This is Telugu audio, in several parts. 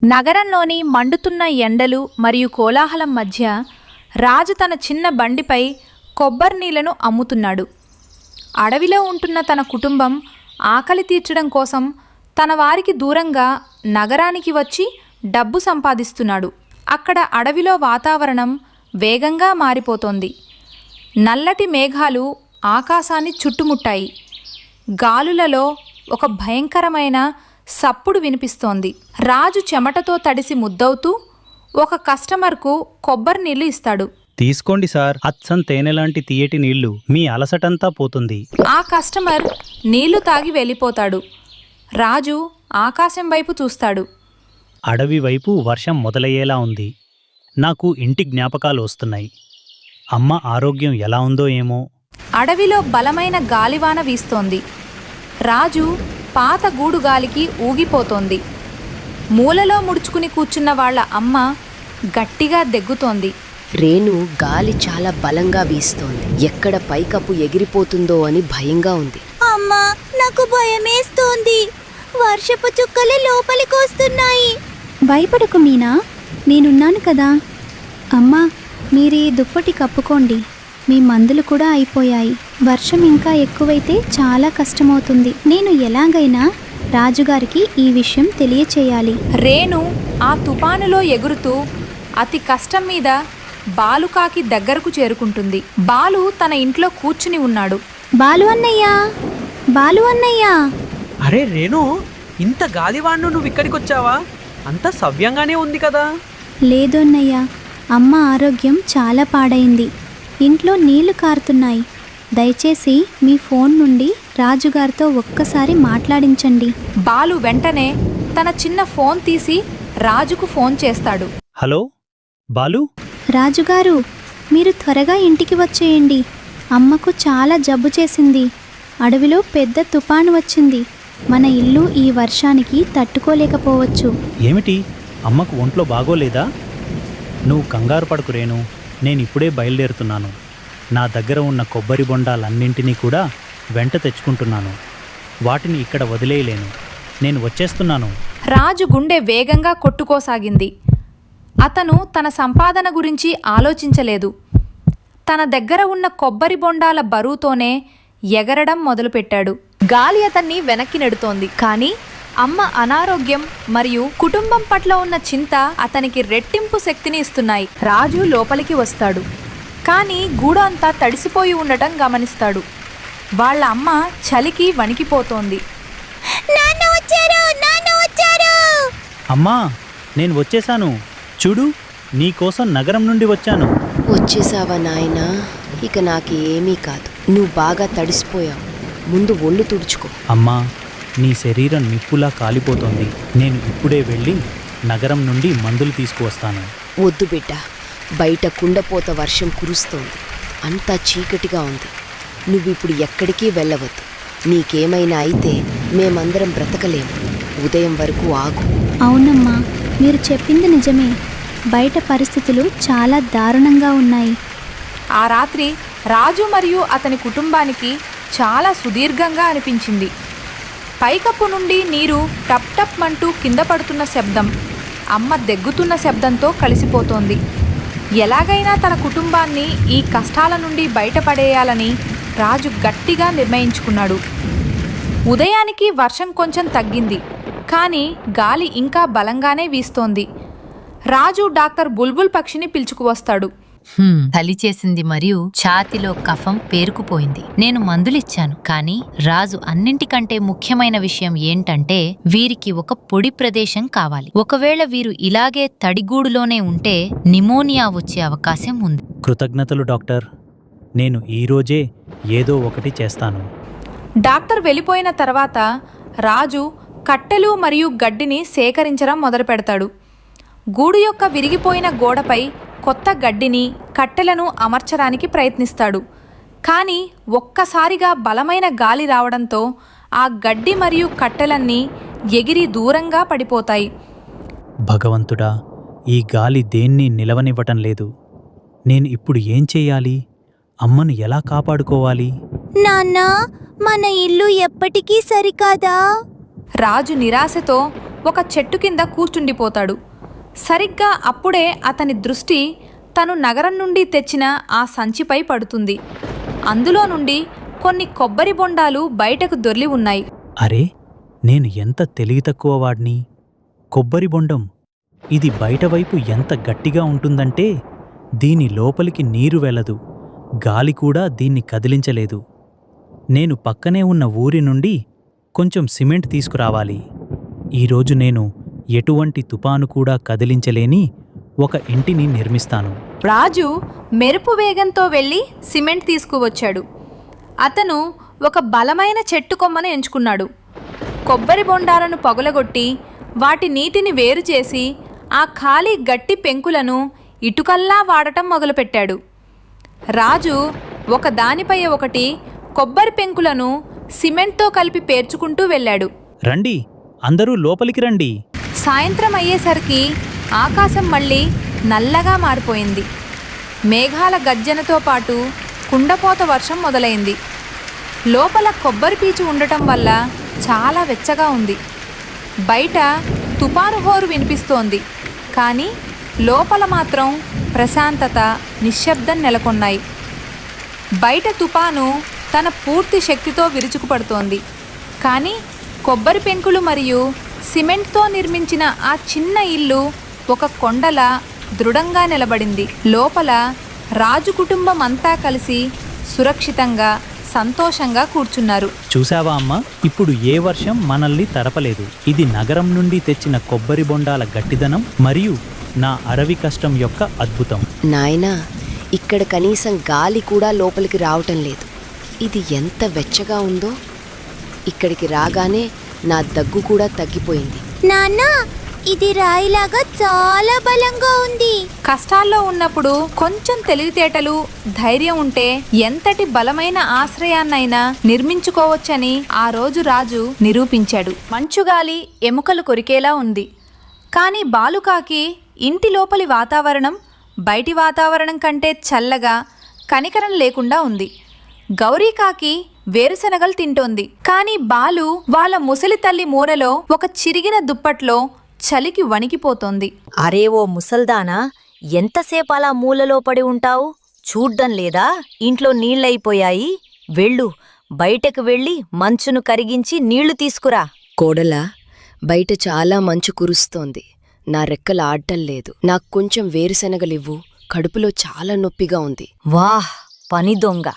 నగరంలోని మండుతున్న ఎండలు మరియు కోలాహలం మధ్య రాజు తన చిన్న బండిపై కొబ్బరి నీళ్లను అమ్ముతున్నాడు. అడవిలో ఉంటున్న తన కుటుంబం ఆకలి తీర్చడం కోసం తన వారికి దూరంగా నగరానికి వచ్చి డబ్బు సంపాదిస్తున్నాడు. అక్కడ అడవిలో వాతావరణం వేగంగా మారిపోతోంది. నల్లటి మేఘాలు ఆకాశాన్ని చుట్టుముట్టాయి. గాలులలో ఒక భయంకరమైన సప్పుడు వినిపిస్తోంది. రాజు చెమటతో తడిసి ముద్దవుతూ ఒక కస్టమర్కు కొబ్బరి నీళ్లు ఇస్తాడు. తీసుకోండి సార్, అచ్చం తేనెలాంటి తీయటి నీళ్లు, మీ అలసటంతా పోతుంది. ఆ కస్టమర్ నీళ్లు తాగి వెళ్ళిపోతాడు. రాజు ఆకాశం వైపు చూస్తాడు. అడవి వైపు వర్షం మొదలయ్యేలా ఉంది. నాకు ఇంటి జ్ఞాపకాలు వస్తున్నాయి. అమ్మ ఆరోగ్యం ఎలా ఉందో ఏమో. అడవిలో బలమైన గాలివాన వీస్తోంది. రాజు పాత గూడు గాలికి ఊగిపోతోంది. మూలలో ముడుచుకుని కూర్చున్న వాళ్ల అమ్మ గట్టిగా దెగ్గుతోంది. రేణు, గాలి చాలా బలంగా వీస్తోంది. ఎక్కడ పైకప్పు ఎగిరిపోతుందో అని భయంగా ఉంది. అమ్మా, నాకు భయమేస్తోంది. వర్షపు చుక్కలు లోపలికొస్తున్నాయి. భయపడకు మీనా, నేనున్నాను కదా. అమ్మా, మీరీ దుప్పటి కప్పుకోండి. మీ మందులు కూడా అయిపోయాయి. వర్షం ఇంకా ఎక్కువైతే చాలా కష్టమవుతుంది. నేను ఎలాగైనా రాజుగారికి ఈ విషయం తెలియచేయాలి. రేణు ఆ తుపానులో ఎగురుతూ అతి కష్టం మీద బాలుకాకి దగ్గరకు చేరుకుంటుంది. బాలు తన ఇంట్లో కూర్చుని ఉన్నాడు. బాలు అన్నయ్యా, బాలు అన్నయ్యా. అరే రేణు, ఇంత గాలివాన్ను నువ్వు ఇక్కడికొచ్చావా? అంతా సవ్యంగానే ఉంది కదా. లేదు అన్నయ్యా, అమ్మ ఆరోగ్యం చాలా పాడైంది. ఇంట్లో నీళ్లు కారుతున్నాయి. దయచేసి మీ ఫోన్ నుండి రాజుగారితో ఒక్కసారి మాట్లాడించండి. బాలు వెంటనే తన చిన్న ఫోన్ తీసి రాజుకు ఫోన్ చేస్తాడు. హలో బాలు. రాజుగారు, మీరు త్వరగా ఇంటికి వచ్చేయండి. అమ్మకు చాలా జబ్బు చేసింది. అడవిలో పెద్ద తుపాను వచ్చింది. మన ఇల్లు ఈ వర్షానికి తట్టుకోలేకపోవచ్చు. ఏమిటి, అమ్మకు ఒంట్లో బాగోలేదా? నువ్వు కంగారు పడకు రేణు, నేనిప్పుడే బయలుదేరుతున్నాను. నా దగ్గర ఉన్న కొబ్బరి బొండాలన్నింటినీ కూడా వెంట తెచ్చుకుంటున్నాను. వాటిని ఇక్కడ వదిలేయలేను. నేను వచ్చేస్తున్నాను. రాజు గుండె వేగంగా కొట్టుకోసాగింది. అతను తన సంపాదన గురించి ఆలోచించలేదు. తన దగ్గర ఉన్న కొబ్బరి బొండాల బరువుతోనే ఎగరడం మొదలుపెట్టాడు. గాలి అతన్ని వెనక్కి నెడుతోంది. కానీ అమ్మ అనారోగ్యం మరియు కుటుంబం పట్ల ఉన్న చింత అతనికి రెట్టింపు శక్తిని ఇస్తున్నాయి. రాజు లోపలికి వస్తాడు. కానీ గూడు అంతా తడిసిపోయి ఉండటం గమనిస్తాడు. వాళ్ళ అమ్మ చలికి వణికిపోతోంది. అమ్మా, నేను వచ్చేశాను. చూడు, నీకోసం నగరం నుండి వచ్చాను. వచ్చేసావా నాయనా? ఇక నాకు ఏమీ కాదు. నువ్వు బాగా తడిసిపోయావు. ముందు ఒళ్ళు తుడుచుకో. అమ్మా, నీ శరీరం నిప్పులా కాలిపోతోంది. నేను ఇప్పుడే వెళ్ళి నగరం నుండి మందులు తీసుకువస్తాను. వద్దు బిడ్డ, బయట కుండపోత వర్షం కురుస్తోంది. అంతా చీకటిగా ఉంది. నువ్విప్పుడు ఎక్కడికి వెళ్ళవద్దు. నీకేమైనా అయితే మేమందరం బ్రతకలేము. ఉదయం వరకు ఆగు. అవునమ్మా, మీరు చెప్పింది నిజమే. బయట పరిస్థితులు చాలా దారుణంగా ఉన్నాయి. ఆ రాత్రి రాజు మరియు అతని కుటుంబానికి చాలా సుదీర్ఘంగా అనిపించింది. పైకప్పు నుండి నీరు టప్ టప్ మంటూ కింద పడుతున్న శబ్దం అమ్మ దెగ్గుతున్న శబ్దంతో కలిసిపోతోంది. ఎలాగైనా తన కుటుంబాన్ని ఈ కష్టాల నుండి బయటపడేయాలని రాజు గట్టిగా నిర్ణయించుకున్నాడు. ఉదయానికి వర్షం కొంచెం తగ్గింది. కానీ గాలి ఇంకా బలంగానే వీస్తోంది. రాజు డాక్టర్ బుల్బుల్ పక్షిని పిలుచుకువస్తాడు. చలి చేసింది మరియు ఛాతిలో కఫం పేరుకుపోయింది. నేను మందులిచ్చాను. కానీ రాజు అన్నింటికంటే ముఖ్యమైన విషయం ఏంటంటే వీరికి ఒక పొడి ప్రదేశం కావాలి. ఒకవేళ వీరు ఇలాగే తడిగూడులోనే ఉంటే నిమోనియా వచ్చే అవకాశం ఉంది. కృతజ్ఞతలు డాక్టర్. నేను ఈరోజే ఏదో ఒకటి చేస్తాను. డాక్టర్ వెళ్ళిపోయిన తర్వాత రాజు కట్టెలు మరియు గడ్డిని సేకరించడం మొదలుపెడతాడు. గూడు యొక్క విరిగిపోయిన గోడపై కొత్త గడ్డిని, కట్టెలను అమర్చడానికి ప్రయత్నిస్తాడు. కానీ ఒక్కసారిగా బలమైన గాలి రావడంతో ఆ గడ్డి మరియు కట్టెలన్నీ ఎగిరి దూరంగా పడిపోతాయి. భగవంతుడా, ఈ గాలి దేన్ని నిలవనివ్వటం లేదు. నేను ఇప్పుడు ఏం చెయ్యాలి? అమ్మను ఎలా కాపాడుకోవాలి? నాన్నా, మన ఇల్లు ఎప్పటికీ సరికాదా? రాజు నిరాశతో ఒక చెట్టు కింద కూర్చుండిపోతాడు. సరిగ్గా అప్పుడే అతని దృష్టి తను నగరం నుండి తెచ్చిన ఆ సంచిపై పడుతుంది. అందులో నుండి కొన్ని కొబ్బరి బొండాలు బయటకు దొర్లి ఉన్నాయి. అరే, నేను ఎంత తెలివి తక్కువ వాడిని! కొబ్బరి బొండం! ఇది బయటవైపు ఎంత గట్టిగా ఉంటుందంటే దీని లోపలికి నీరు వెళ్ళదు, గాలి కూడా దీన్ని కదిలించలేదు. నేను పక్కనే ఉన్న ఊరి నుండి కొంచెం సిమెంట్ తీసుకురావాలి. ఈరోజు నేను ఎటువంటి తుపాను కూడా కదిలించలేని ఒక ఇంటిని నిర్మిస్తాను. రాజు మెరుపు వేగంతో వెళ్ళి సిమెంట్ తీసుకువచ్చాడు. అతను ఒక బలమైన చెట్టు కొమ్మను ఎంచుకున్నాడు. కొబ్బరి బొండాలను పగులగొట్టి వాటి నీటిని వేరు చేసి ఆ ఖాళీ గట్టి పెంకులను ఇటుకల్లా వాడటం మొదలుపెట్టాడు. రాజు ఒక దానిపై ఒకటి కొబ్బరి పెంకులను సిమెంట్తో కలిపి పేర్చుకుంటూ వెళ్ళాడు. రండి, అందరూ లోపలికి రండి. సాయంత్రం అయ్యేసరికి ఆకాశం మళ్ళీ నల్లగా మారిపోయింది. మేఘాల గర్జనతో పాటు కుండపోత వర్షం మొదలైంది. లోపల కొబ్బరి పీచు ఉండటం వల్ల చాలా వెచ్చగా ఉంది. బయట తుపాను హోరు వినిపిస్తోంది, కానీ లోపల మాత్రం ప్రశాంతత, నిశ్శబ్దం నెలకొన్నాయి. బయట తుపాను తన పూర్తి శక్తితో విరుచుకుపడుతోంది, కానీ కొబ్బరి పెంకులు మరియు సిమెంట్తో నిర్మించిన ఆ చిన్న ఇల్లు ఒక కొండలా దృఢంగా నిలబడింది. లోపల రాజు కుటుంబం అంతా కలిసి సురక్షితంగా, సంతోషంగా కూర్చున్నారు. చూశావా అమ్మా, ఇప్పుడు ఏ వర్షం మనల్ని తడపలేదు. ఇది నగరం నుండి తెచ్చిన కొబ్బరి బొండాల గట్టిదనం మరియు నా అడవి కష్టం యొక్క అద్భుతం. నాయనా, ఇక్కడ కనీసం గాలి కూడా లోపలికి రావటం లేదు. ఇది ఎంత వెచ్చగా ఉందో! ఇక్కడికి రాగానే నా దగ్గు కూడా తగ్గిపోయింది. నాన్న, ఇది రాయిలాగా చాలా బలంగా ఉంది. కష్టాల్లో ఉన్నప్పుడు కొంచెం తెలివితేటలు, ధైర్యం ఉంటే ఎంతటి బలమైన ఆశ్రయాన్నైనా నిర్మించుకోవచ్చని ఆ రోజు రాజు నిరూపించాడు. మంచుగాలి ఎముకలు కొరికేలా ఉంది, కానీ బాలుకాకి ఇంటి లోపలి వాతావరణం బయటి వాతావరణం కంటే చల్లగా, కనికరం లేకుండా ఉంది. గౌరీకాకి వేరుశనగలు తింటోంది, కానీ బాలు వాళ్ళ ముసలి తల్లి మూరలో ఒక చిరిగిన దుప్పట్లో చలికి వణికిపోతోంది. అరే ఓ ముసల్దానా, ఎంతసేపు అలా మూలలో పడి ఉంటావు? చూడ్డం లేదా ఇంట్లో నీళ్ళయిపోయాయి? వెళ్ళు, బయటకు వెళ్ళి మంచును కరిగించి నీళ్లు తీసుకురా. కోడలా, బయట చాలా మంచు కురుస్తోంది. నా రెక్కలు ఆడటం లేదు. నాకు కొంచెం వేరుశనగలివ్వు, కడుపులో చాలా నొప్పిగా ఉంది. వాహ్, పని దొంగ!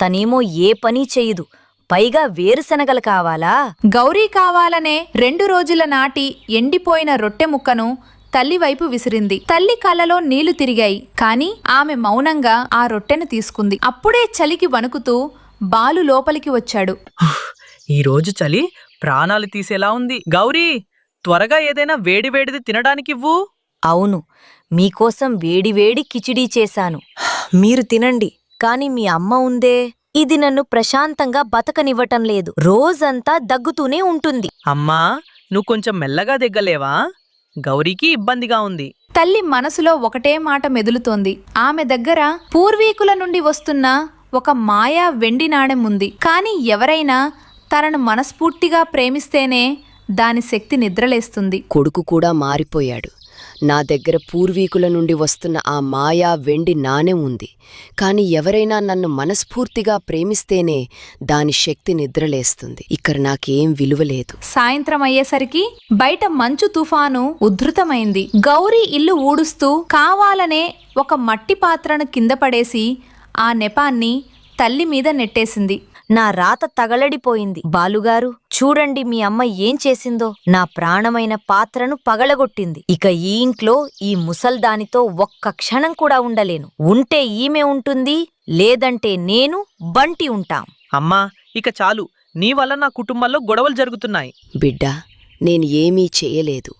తనేమో ఏ పని చెయ్యదు, పైగా వేరుశనగలు కావాలా? గౌరీ కావాలనే 2 రోజుల నాటి ఎండిపోయిన రొట్టె ముక్కను తల్లి వైపు విసిరింది. తల్లి కళ్ళలో నీళ్లు తిరిగాయి, కానీ ఆమె మౌనంగా ఆ రొట్టెను తీసుకుంది. అప్పుడే చలికి వణుకుతూ బాలు లోపలికి వచ్చాడు. ఈరోజు చలి ప్రాణాలు తీసేలా ఉంది. గౌరీ, త్వరగా ఏదైనా వేడివేడిది తినడానికివ్వు. అవును, మీకోసం వేడివేడి కిచిడీ చేశాను. మీరు తినండి. కాని మీ అమ్మ ఉందే, ఇది నన్ను ప్రశాంతంగా బతకనివ్వటం లేదు. రోజంతా దగ్గుతూనే ఉంటుంది. అమ్మా, నువ్వు కొంచెం మెల్లగా దిగ్గలేవా? గౌరీకి ఇబ్బందిగా ఉంది. తల్లి మనసులో ఒకటే మాట మెదులుతోంది. ఆమె దగ్గర పూర్వీకుల నుండి వస్తున్న ఒక మాయా వెండి నాణెం ఉంది, కానీ ఎవరైనా తనను మనస్ఫూర్తిగా ప్రేమిస్తేనే దాని శక్తి నిద్రలేస్తుంది. కొడుకు కూడా మారిపోయాడు. నా దగ్గర పూర్వీకుల నుండి వస్తున్న ఆ మాయా వెండి నాణెం ఉంది, కాని ఎవరైనా నన్ను మనస్ఫూర్తిగా ప్రేమిస్తేనే దాని శక్తి నిద్రలేస్తుంది. ఇక్కడ నాకేం విలువలేదు. సాయంత్రం అయ్యేసరికి బయట మంచు తుఫాను ఉధృతమైంది. గౌరీ ఇల్లు ఊడుస్తూ కావాలనే ఒక మట్టి పాత్రను కింద పడేసి ఆ నెపాన్ని తల్లి మీద నెట్టేసింది. నా రాత తగలడిపోయింది. బాలుగారు, చూడండి మీ అమ్మ ఏం చేసిందో. నా ప్రాణమైన పాత్రను పగలగొట్టింది. ఇక ఈ ఇంట్లో ఈ ముసల్దానితో ఒక్క క్షణం కూడా ఉండలేను. ఉంటే ఈమె ఉంటుంది, లేదంటే నేను, బంటి ఉంటాం. అమ్మా, ఇక చాలు. నీ వల్ల నా కుటుంబంలో గొడవలు జరుగుతున్నాయి. బిడ్డా, నేను ఏమీ చేయలేదు.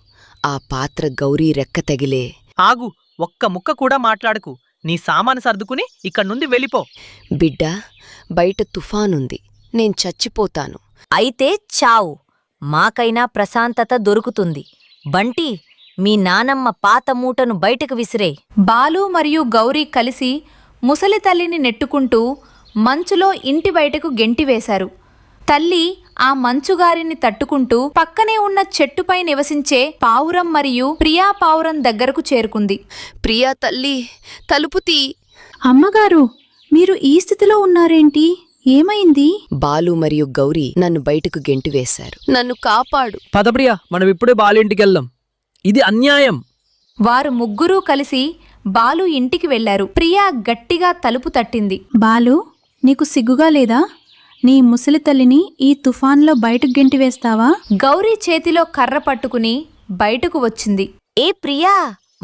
ఆ పాత్ర గౌరీ రెక్క తగిలే. ఆగు, ఒక్క ముక్క కూడా మాట్లాడకు. నీ సామాను సర్దుకుని ఇక్కడి నుండి వెళ్ళిపో. బిడ్డా, బయట తుఫానుంది. నేను చచ్చిపోతాను. అయితే చావు. మాకైనా ప్రశాంతత దొరుకుతుంది. బంటి, మీ నానమ్మ పాత మూటను బయటకు విసిరే. బాలు మరియు గౌరీ కలిసి ముసలి తల్లిని నెట్టుకుంటూ మంచులో ఇంటి బయటకు గెంటివేశారు. తల్లి ఆ మంచుగారిని తట్టుకుంటూ పక్కనే ఉన్న చెట్టుపై నివసించే పావురం మరియు ప్రియా పావురం దగ్గరకు చేరుకుంది. ప్రియా తల్లి, తలుపు తీ. అమ్మగారు, మీరు ఈ స్థితిలో ఉన్నారేంటి? ఏమైంది? బాలు మరియు గౌరీ నన్ను బయటకు గెంటివేశారు. నన్ను కాపాడు. పద ప్రియా, మనం ఇప్పుడే బాలింటికెళ్దాం. ఇది అన్యాయం. వారు ముగ్గురూ కలిసి బాలు ఇంటికి వెళ్లారు. ప్రియా గట్టిగా తలుపు తట్టింది. బాలు, నీకు సిగ్గుగా లేదా? నీ ముసలి తల్లిని ఈ తుఫాన్లో బయటకు గెంటివేస్తావా? గౌరీ చేతిలో కర్ర పట్టుకుని బయటకు వచ్చింది. ఏ ప్రియా,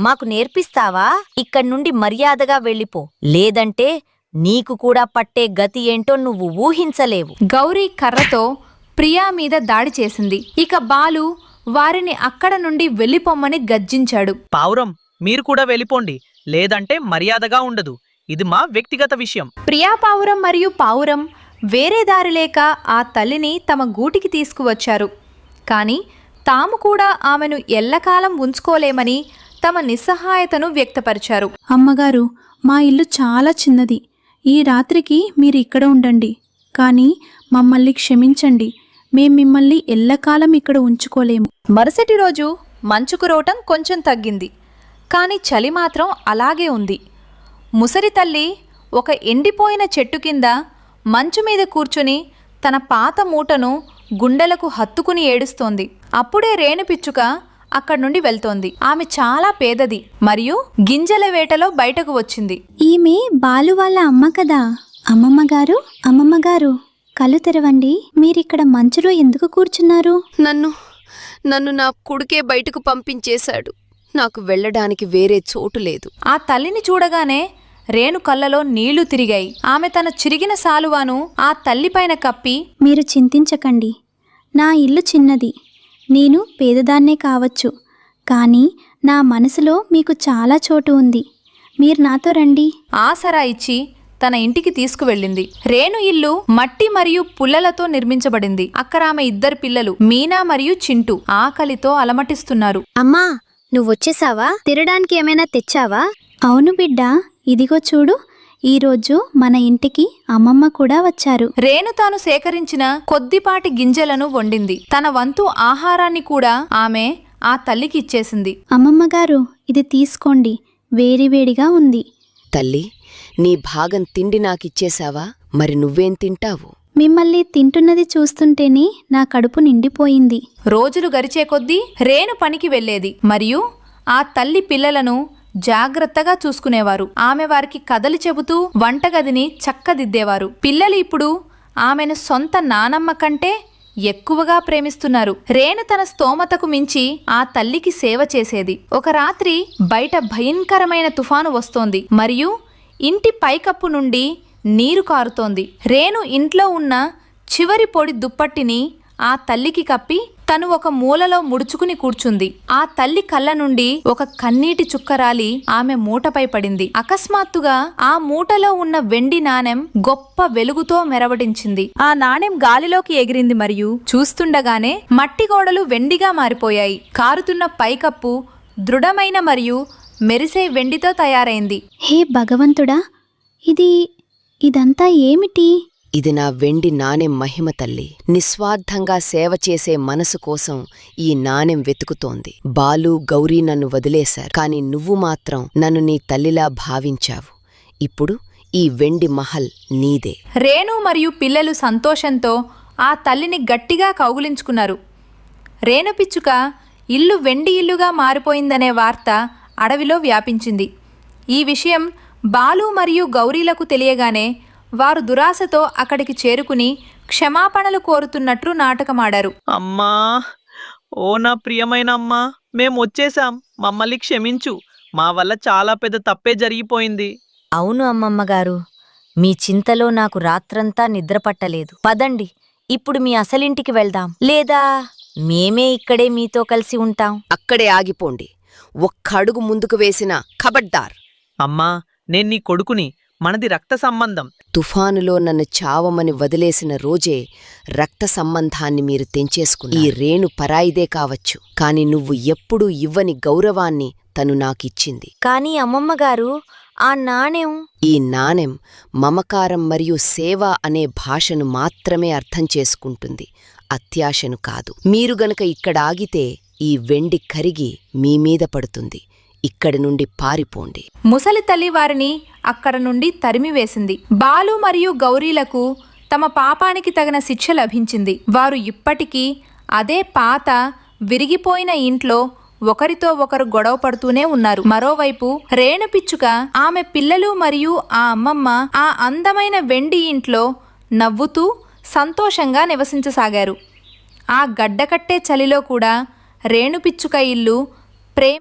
మాకు నేర్పిస్తావా? ఇక్కడ్నుండి మర్యాదగా వెళ్ళిపో, లేదంటే నీకు కూడా పట్టే గతి ఏంటో నువ్వు ఊహించలేవు. గౌరీ కర్రతో ప్రియా మీద దాడి చేసింది. ఇక బాలు వారిని అక్కడ నుండి వెళ్ళిపోమ్మని గర్జించాడు. పావురం, మీరు కూడా వెళ్ళిపోండి, లేదంటే మర్యాదగా ఉండదు. ఇది మా వ్యక్తిగత విషయం. ప్రియా పావురం మరియు పావురం వేరే దారి లేక ఆ తల్లిని తమ గూటికి తీసుకువచ్చారు. కాని తాము కూడా ఆమెను ఎల్లకాలం ఉంచుకోలేమని తమ నిస్సహాయతను వ్యక్తపరిచారు. అమ్మగారు, మా ఇల్లు చాలా చిన్నది. ఈ రాత్రికి మీరు ఇక్కడ ఉండండి. కానీ మమ్మల్ని క్షమించండి. మేం మిమ్మల్ని ఎల్లకాలం ఇక్కడ ఉంచుకోలేము. మరుసటి రోజు మంచు కురవటం కొంచెం తగ్గింది. కాని చలి మాత్రం అలాగే ఉంది. ముసలి తల్లి ఒక ఎండిపోయిన చెట్టు కింద మంచు మీద కూర్చుని తన పాత మూటను గుండెలకు హత్తుకుని ఏడుస్తోంది. అప్పుడే రేణుపిచ్చుక అక్కడి నుండి వెళ్తోంది. ఆమె చాలా పేదది మరియు గింజల వేటలో బయటకు వచ్చింది. ఈమె బాలు వాళ్ళ అమ్మ కదా? అమ్మమ్మగారు, అమ్మమ్మగారు, కళ్ళు తెరవండి. మీరిక్కడ మంచులో ఎందుకు కూర్చున్నారు? నన్ను నా కొడుకే బయటకు పంపించేశాడు. నాకు వెళ్ళడానికి వేరే చోటు లేదు. ఆ తల్లిని చూడగానే రేణు కళ్ళలో నీళ్లు తిరిగాయి. ఆమె తన చిరిగిన సాలువాను ఆ తల్లిపైన కప్పి, మీరు చింతించకండి. నా ఇల్లు చిన్నది. నేను పేదదాన్నే కావచ్చు. కానీ నా మనసులో మీకు చాలా చోటు ఉంది. మీరు నాతో రండి. ఆసరా ఇచ్చి తన ఇంటికి తీసుకువెళ్ళింది. రేణు ఇల్లు మట్టి మరియు పుల్లలతో నిర్మించబడింది. అక్కడ ఆమె 2 పిల్లలు మీనా మరియు చింటూ ఆకలితో అలమటిస్తున్నారు. అమ్మా, నువ్వొచ్చేసావా? తినడానికి ఏమైనా తెచ్చావా? అవును బిడ్డా, ఇదిగో చూడు. ఈరోజు మన ఇంటికి అమ్మమ్మ కూడా వచ్చారు. రేణు తాను సేకరించిన కొద్దిపాటి గింజలను వండింది. తన వంతు ఆహారాన్ని కూడా ఆమె ఆ తల్లికి ఇచ్చేసింది. అమ్మమ్మగారు, ఇది తీసుకోండి. వేడివేడిగా ఉంది. తల్లి, నీ భాగం తిండి నాకిచ్చేశావా? మరి నువ్వేం తింటావు? మిమ్మల్ని తింటున్నది చూస్తుంటేనే నా కడుపు నిండిపోయింది. రోజులు గడిచే కొద్దీ రేణు పనికి వెళ్లేది మరియు ఆ తల్లి పిల్లలను జాగ్రత్తగా చూసుకునేవారు. ఆమె వారికి కథలు చెబుతూ వంటగదిని చక్కదిద్దేవారు. పిల్లలు ఇప్పుడు ఆమెను సొంత నానమ్మ కంటే ఎక్కువగా ప్రేమిస్తున్నారు. రేణు తన స్తోమతకు మించి ఆ తల్లికి సేవ చేసేది. ఒక రాత్రి బయట భయంకరమైన తుఫాను వస్తోంది మరియు ఇంటి పైకప్పు నుండి నీరు కారుతోంది. రేణు ఇంట్లో ఉన్న చివరి పొడి దుప్పట్టిని ఆ తల్లికి కప్పి తను ఒక మూలలో ముడుచుకుని కూర్చుంది. ఆ తల్లి కళ్ళ నుండి ఒక కన్నీటి చుక్కరాలి ఆమె మూటపై పడింది. అకస్మాత్తుగా ఆ మూటలో ఉన్న వెండి నాణెం గొప్ప వెలుగుతో మెరవడించింది. ఆ నాణెం గాలిలోకి ఎగిరింది మరియు చూస్తుండగానే మట్టి గోడలు వెండిగా మారిపోయాయి. కారుతున్న పైకప్పు దృఢమైన మరియు మెరిసే వెండితో తయారైంది. హే భగవంతుడా, ఇదంతా ఏమిటి? ఇది నా వెండి నాణెం మహిమ తల్లి. నిస్వార్థంగా సేవ చేసే మనసు కోసం ఈ నాణెం వెతుకుతోంది. బాలు, గౌరీ నన్ను వదిలేశారు. కాని నువ్వు మాత్రం నన్ను నీ తల్లిలా భావించావు. ఇప్పుడు ఈ వెండి మహల్ నీదే. రేణు మరియు పిల్లలు సంతోషంతో ఆ తల్లిని గట్టిగా కౌగిలించుకున్నారు. రేణుపిచ్చుక ఇల్లు వెండి ఇల్లుగా మారిపోయిందనే వార్త అడవిలో వ్యాపించింది. ఈ విషయం బాలు మరియు గౌరీలకు తెలియగానే వారు దురాశతో అక్కడికి చేరుకుని క్షమాపణలు కోరుతున్నట్లు నాటకమాడారు. అమ్మా, ఓ నా ప్రియమైన అమ్మా, మేం వచ్చేశాం, మమ్మల్ని క్షమించు. మా వల్ల చాలా పెద్ద తప్పే జరిగిపోయింది. అవును అమ్మమ్మగారు, మీ చింతలో నాకు రాత్రంతా నిద్రపట్టలేదు. పదండి, ఇప్పుడు మీ అసలింటికి వెళ్దాం, లేదా మేమే ఇక్కడే మీతో కలిసి ఉంటాం. అక్కడే ఆగిపోండి. ఒక్క అడుగు ముందుకు వేసిన ఖబర్దార్. అమ్మా, నేను నీ కొడుకుని. మనది రక్త సంబంధం. తుఫానులో నన్ను చావమని వదిలేసిన రోజే రక్త సంబంధాన్ని మీరు తెంచేసుకున్నారు. ఈ రేణు పరాయిదే కావచ్చు, కాని నువ్వు ఎప్పుడూ ఇవ్వని గౌరవాన్ని తను నాకిచ్చింది. కానీ అమ్మమ్మగారు, ఆ నాణెం ఈ నాణెం మమకారం మరియు సేవ అనే భాషను మాత్రమే అర్థం చేసుకుంటుంది, అత్యాశను కాదు. మీరు గనక ఇక్కడ ఆగితే ఈ వెండి కరిగి మీ మీద పడుతుంది. ఇక్కడి నుండి పారిపోండి. ముసలి తల్లి వారిని అక్కడ నుండి తరిమివేసింది. బాలు మరియు గౌరీలకు తమ పాపానికి తగిన శిక్ష లభించింది. వారు ఇప్పటికీ అదే పాత విరిగిపోయిన ఇంట్లో ఒకరితో ఒకరు గొడవ పడుతూనే ఉన్నారు. మరోవైపు రేణుపిచ్చుక, ఆమె పిల్లలు మరియు ఆ అమ్మమ్మ ఆ అందమైన వెండి ఇంట్లో నవ్వుతూ సంతోషంగా నివసించసాగారు. ఆ గడ్డకట్టే చలిలో కూడా రేణుపిచ్చుక ఇల్లు